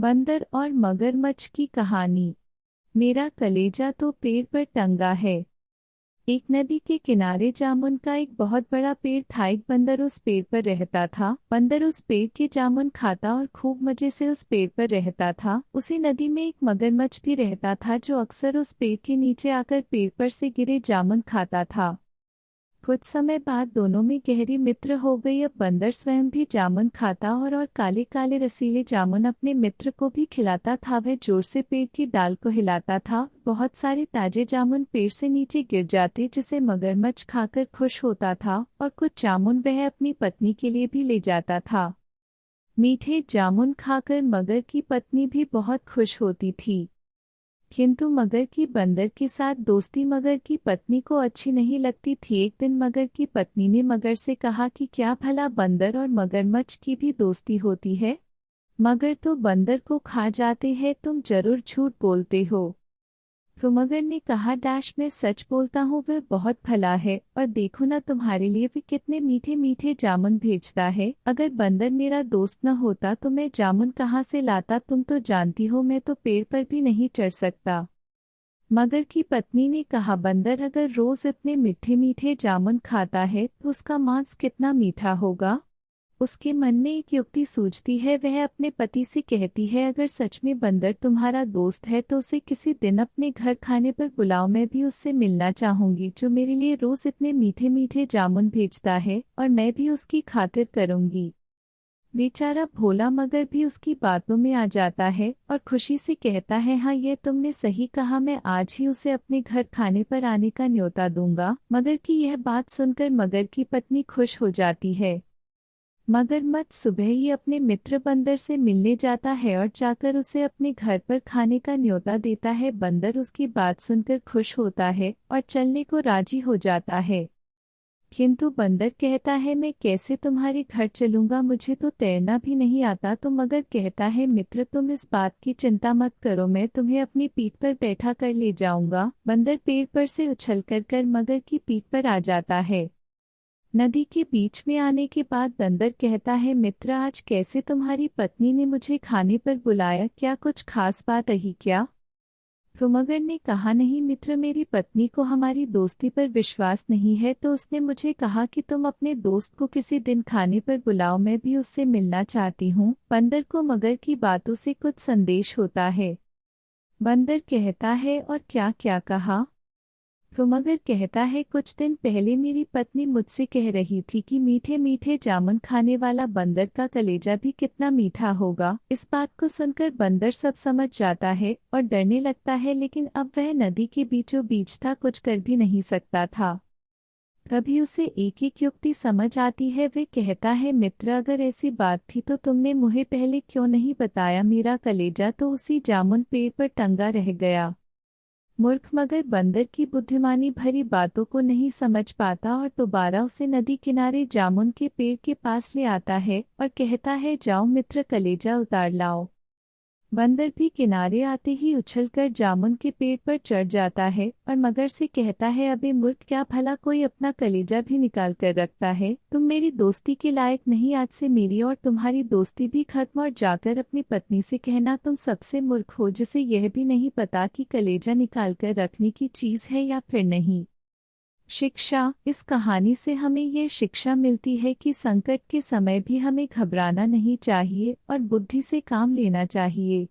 बंदर और मगरमच्छ की कहानी। मेरा कलेजा तो पेड़ पर टंगा है। एक नदी के किनारे जामुन का एक बहुत बड़ा पेड़ था। एक बंदर उस पेड़ पर रहता था। बंदर उस पेड़ के जामुन खाता और खूब मजे से उस पेड़ पर रहता था। उसी नदी में एक मगरमच्छ भी रहता था जो अक्सर उस पेड़ के नीचे आकर पेड़ पर से गिरे जामुन खाता था। कुछ समय बाद दोनों में गहरी मित्र हो गई। अब बंदर स्वयं भी जामुन खाता और काले काले रसीले जामुन अपने मित्र को भी खिलाता था। वह जोर से पेड़ की डाल को हिलाता था। बहुत सारे ताजे जामुन पेड़ से नीचे गिर जाते जिसे मगरमच्छ खाकर खुश होता था और कुछ जामुन वह अपनी पत्नी के लिए भी ले जाता था। मीठे जामुन खाकर मगर की पत्नी भी बहुत खुश होती थी। किंतु मगर की बंदर के साथ दोस्ती मगर की पत्नी को अच्छी नहीं लगती थी। एक दिन मगर की पत्नी ने मगर से कहा कि क्या भला बंदर और मगरमच्छ की भी दोस्ती होती है? मगर तो बंदर को खा जाते हैं, तुम जरूर झूठ बोलते हो। तो मगर ने कहा, डैश मैं सच बोलता हूँ, वह बहुत भला है और देखो ना तुम्हारे लिए भी कितने मीठे मीठे जामुन भेजता है। अगर बंदर मेरा दोस्त न होता तो मैं जामुन कहाँ से लाता? तुम तो जानती हो मैं तो पेड़ पर भी नहीं चढ़ सकता। मगर की पत्नी ने कहा, बंदर अगर रोज इतने मीठे मीठे जामुन खाता है तो उसका मांस कितना मीठा होगा। उसके मन में एक युक्ति सूझती है। वह अपने पति से कहती है, अगर सच में बंदर तुम्हारा दोस्त है तो उसे किसी दिन अपने घर खाने पर बुलाओ। मैं भी उससे मिलना चाहूंगी जो मेरे लिए रोज इतने मीठे मीठे जामुन भेजता है और मैं भी उसकी खातिर करूंगी। बेचारा भोला मगर भी उसकी बातों में आ जाता है और खुशी से कहता है, हाँ ये तुमने सही कहा, मैं आज ही उसे अपने घर खाने पर आने का न्योता दूंगा। मगर की यह बात सुनकर मगर की पत्नी खुश हो जाती है। मगरमच्छ सुबह ही अपने मित्र बंदर से मिलने जाता है और जाकर उसे अपने घर पर खाने का न्योता देता है। बंदर उसकी बात सुनकर खुश होता है और चलने को राजी हो जाता है। किंतु बंदर कहता है, मैं कैसे तुम्हारे घर चलूंगा, मुझे तो तैरना भी नहीं आता। तो मगर कहता है, मित्र तुम इस बात की चिंता मत करो, मैं तुम्हें अपनी पीठ पर बैठा कर ले जाऊंगा। बंदर पेड़ पर से उछलकर मगर की पीठ पर आ जाता है। नदी के बीच में आने के बाद बंदर कहता है, मित्र आज कैसे तुम्हारी पत्नी ने मुझे खाने पर बुलाया, क्या कुछ खास बात रही क्या? तो मगर ने कहा, नहीं मित्र, मेरी पत्नी को हमारी दोस्ती पर विश्वास नहीं है तो उसने मुझे कहा कि तुम अपने दोस्त को किसी दिन खाने पर बुलाओ, मैं भी उससे मिलना चाहती हूँ। बंदर को मगर की बातों से कुछ संदेश होता है। बंदर कहता है, और क्या क्या कहा? तो मगर कहता है, कुछ दिन पहले मेरी पत्नी मुझसे कह रही थी कि मीठे मीठे जामुन खाने वाला बंदर का कलेजा भी कितना मीठा होगा। इस बात को सुनकर बंदर सब समझ जाता है और डरने लगता है, लेकिन अब वह नदी के बीचों बीच था, कुछ कर भी नहीं सकता था। तभी उसे एक एक युक्ति समझ आती है। वे कहता है, मित्र अगर ऐसी बात थी तो तुमने मुझे पहले क्यों नहीं बताया? मेरा कलेजा तो उसी जामुन पेड़ पर टंगा रह गया। मूर्ख मगर बंदर की बुद्धिमानी भरी बातों को नहीं समझ पाता और दोबारा उसे नदी किनारे जामुन के पेड़ के पास ले आता है और कहता है, जाओ मित्र, कलेजा उतार लाओ। बंदर भी किनारे आते ही उछलकर जामुन के पेड़ पर चढ़ जाता है और मगर से कहता है, अबे मूर्ख, क्या भला कोई अपना कलेजा भी निकाल कर रखता है? तुम मेरी दोस्ती के लायक नहीं, आज से मेरी और तुम्हारी दोस्ती भी खत्म। और जाकर अपनी पत्नी से कहना, तुम सबसे मूर्ख हो जिसे यह भी नहीं पता कि कलेजा निकाल कर रखने की चीज है या फिर नहीं। शिक्षा। इस कहानी से हमें यह शिक्षा मिलती है कि संकट के समय भी हमें घबराना नहीं चाहिए और बुद्धि से काम लेना चाहिए।